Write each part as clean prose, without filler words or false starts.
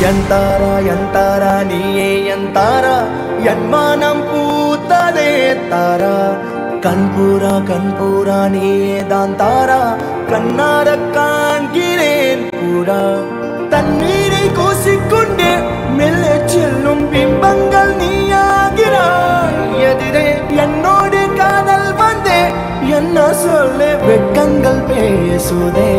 ಎಂತಾರ ನೀಯೇ ಎಂತಾರ ಎನ್ಮಾನಂ ಪೂತದೆ ತಾರ கண்பூரா நீயே தான் தாரா கண்ணார காண்கிறேன் கூடா தண்ணீரை கூசிக்கொண்டே மெல்ல செல்லும் பிம்பங்கள் நீயாகிறாய் எதிரே என்னோடு காதல் வந்தே என்ன சொல்ல வெட்கங்கள் பேசுதே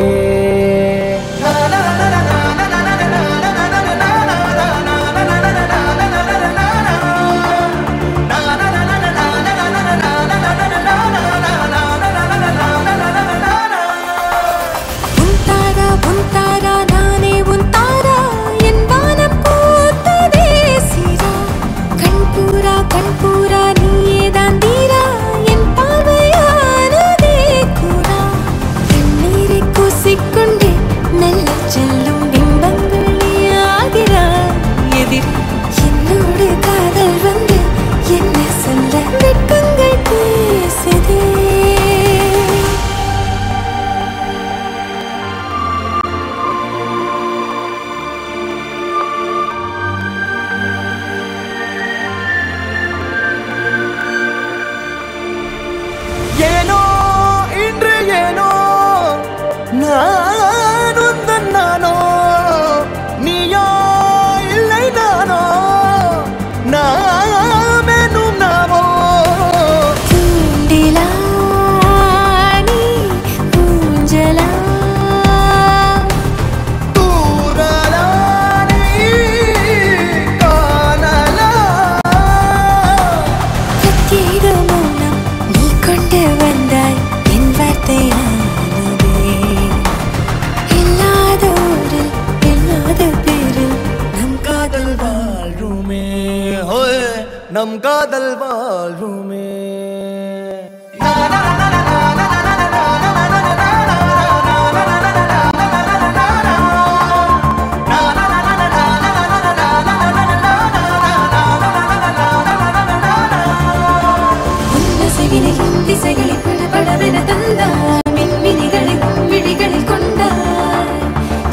நம் காதல் வாழ்வுமே திசைகளை படபடவென தந்தாய் மின்மினிகளை விழிகளில் கொண்டாய்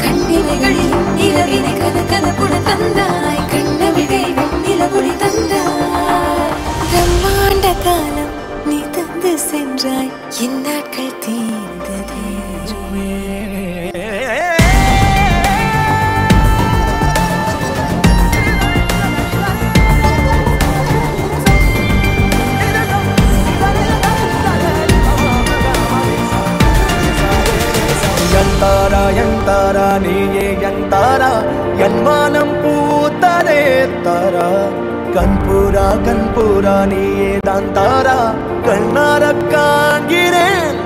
கண்ணிமைகளில் இரவினை கதகதப்புட தந்தாய் கண்ணவிழை வெண்ணிலவொளி தந்தாய் பிரம்மாண்ட காலம் நீ தந்து சென்றாய் என் நாட்கள் தீர்ந்ததே ಎಂತಾರ ನೀಯೇ ಎಂತಾರ ಎನ್ಮಾನಂ ಪೂತದೆ ತಾರ கண்பூரா நீயே தான் தாரா கண்ணார காண்கிறேன்